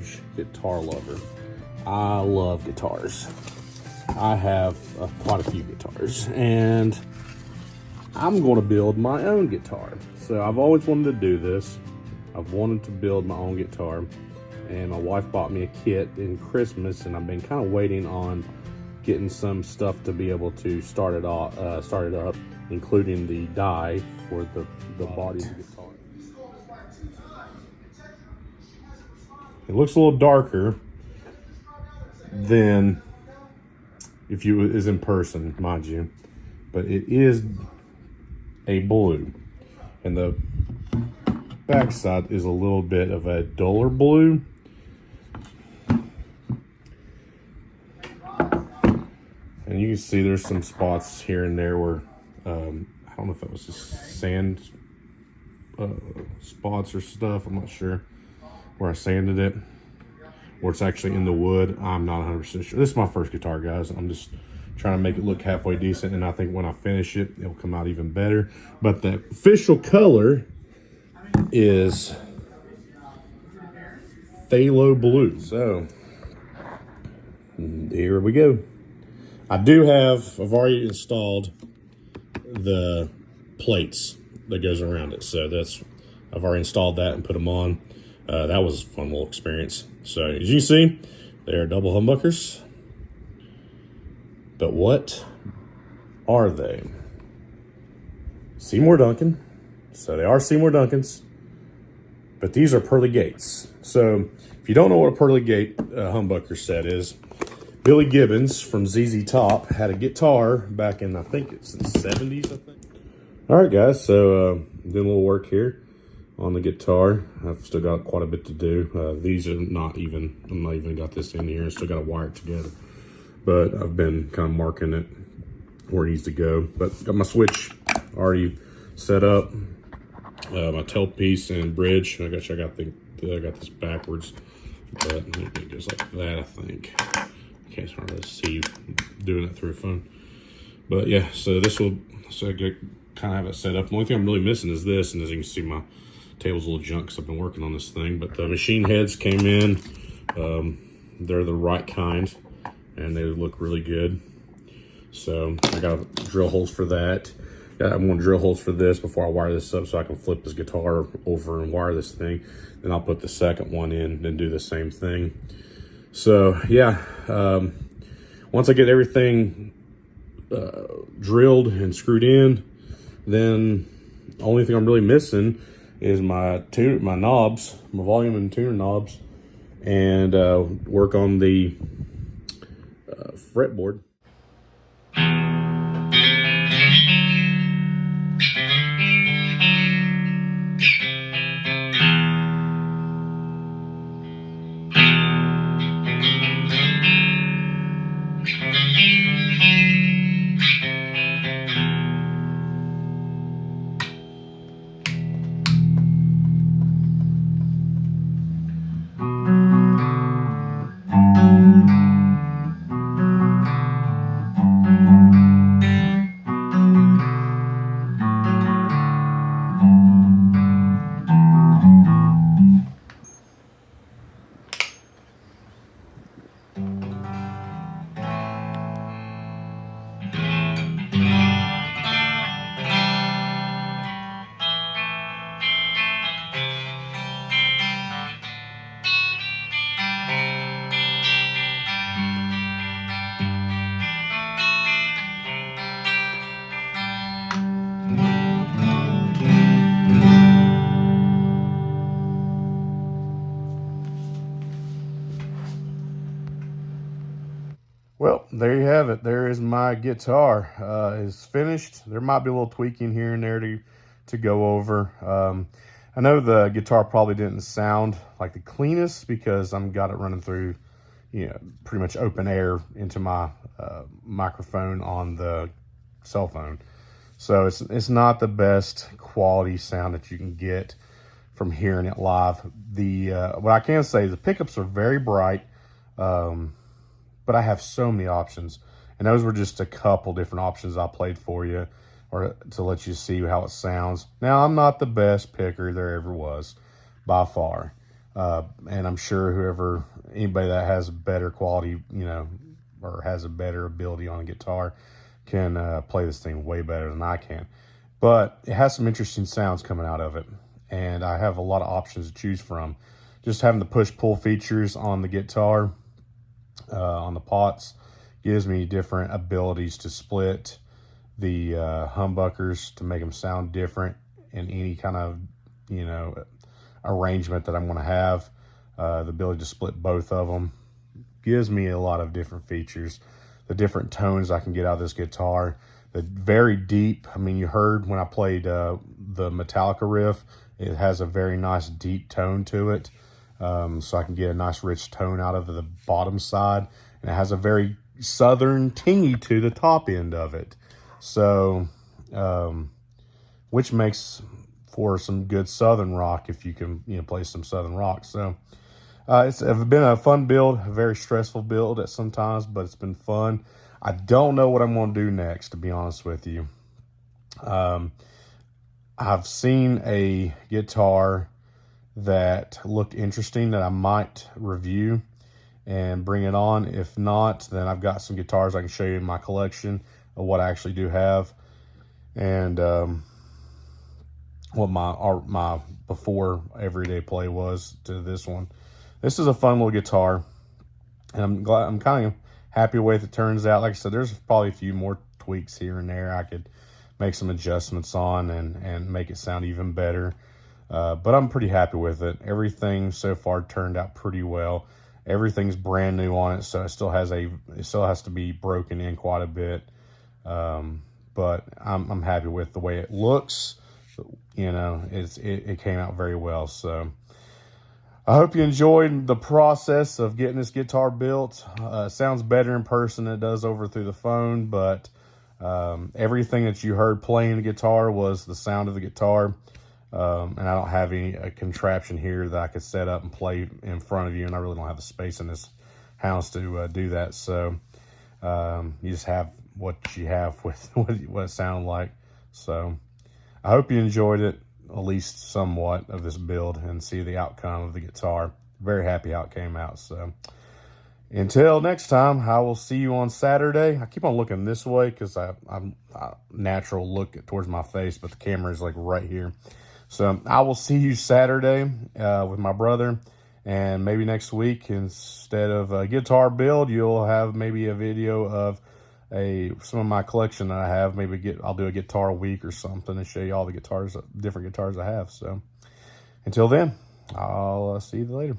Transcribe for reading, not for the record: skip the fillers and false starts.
huge guitar lover. I love guitars. I have quite a few guitars, and I'm going to build my own guitar. So I've always wanted to do this. I've wanted to build my own guitar, and my wife bought me a kit in Christmas, and I've been kind of waiting on getting some stuff to be able to start it up, including the die for the body of the guitar. It looks a little darker than if you is in person, mind you, but it is a blue, and the backside is a little bit of a duller blue. And you can see there's some spots here and there where I don't know if that was just sand spots or stuff. I'm not sure where I sanded it, or it's actually in the wood. I'm not 100% sure. This is my first guitar, guys. I'm just trying to make it look halfway decent, and I think when I finish it, it'll come out even better. But the official color is phthalo blue. So here we go. I've already installed the plates that goes around it. So I've already installed that and put them on. That was a fun little experience. So as you see, they are double humbuckers. But what are they? Seymour Duncan. So they are Seymour Duncans, but these are pearly gates. So if you don't know what a pearly gate humbucker set is, Billy Gibbons from ZZ Top had a guitar back in, I think it's in the 70s, I think. All right, guys, so doing a little work here on the guitar. I've still got quite a bit to do. These are I'm not even got this in here. I still got to wire it together. But I've been kind of marking it where it needs to go. But got my switch already set up. My tailpiece and bridge. I got this backwards, but it goes like that, I think. I can't hardly see doing it through a phone. But yeah, so I kind of have it set up. The only thing I'm really missing is this, and as you can see, my table's a little junk because I've been working on this thing. But the machine heads came in. They're the right kind, and they look really good. So I got drill holes for that. I'm going to drill holes for this before I wire this up so I can flip this guitar over and wire this thing. Then I'll put the second one in and do the same thing. So yeah, once I get everything drilled and screwed in, then the only thing I'm really missing is my knobs, my volume and tuner knobs, and work on the fretboard. Well, there you have it. There is my guitar. It's finished. There might be a little tweaking here and there to go over. I know the guitar probably didn't sound like the cleanest because I've got it running through, pretty much open air into my microphone on the cell phone. So it's not the best quality sound that you can get from hearing it live. What I can say, the pickups are very bright. But I have so many options, and those were just a couple different options I played for you, or to let you see how it sounds. Now, I'm not the best picker there ever was, by far. And I'm sure anybody that has better quality, or has a better ability on a guitar can play this thing way better than I can. But it has some interesting sounds coming out of it, and I have a lot of options to choose from. Just having the push-pull features on the guitar, on the pots, gives me different abilities to split the humbuckers to make them sound different in any kind of, arrangement that I'm going to have. The ability to split both of them gives me a lot of different features. The different tones I can get out of this guitar. The very deep, you heard when I played the Metallica riff, it has a very nice deep tone to it. So I can get a nice rich tone out of the bottom side. And it has a very southern tingy to the top end of it. So, which makes for some good southern rock if you can, play some southern rock. So, it's been a fun build, a very stressful build at sometimes, but it's been fun. I don't know what I'm going to do next, to be honest with you. I've seen a guitar that looked interesting that I might review and bring it on. If not, then I've got some guitars I can show you in my collection of what I actually do have, and what my before everyday play was to this one. This is a fun little guitar, and I'm kind of happy with it turns out. Like I said, there's probably a few more tweaks here and there I could make some adjustments on and make it sound even better. But I'm pretty happy with it. Everything so far turned out pretty well. Everything's brand new on it, so it still has to be broken in quite a bit. But I'm happy with the way it looks. It came out very well. So I hope you enjoyed the process of getting this guitar built. Sounds better in person than it does over through the phone, but everything that you heard playing the guitar was the sound of the guitar. And I don't have a contraption here that I could set up and play in front of you, and I really don't have the space in this house to do that. So you just have what you have with what it sounded like. So I hope you enjoyed it, at least somewhat, of this build, and see the outcome of the guitar. Very happy how it came out. So until next time, I will see you on Saturday. I keep on looking this way because I'm natural look towards my face, but the camera is like right here. So I will see you Saturday with my brother, and maybe next week, instead of a guitar build, you'll have maybe a video of some of my collection that I have. I'll do a guitar week or something and show you all the different guitars I have. So until then, I'll see you later.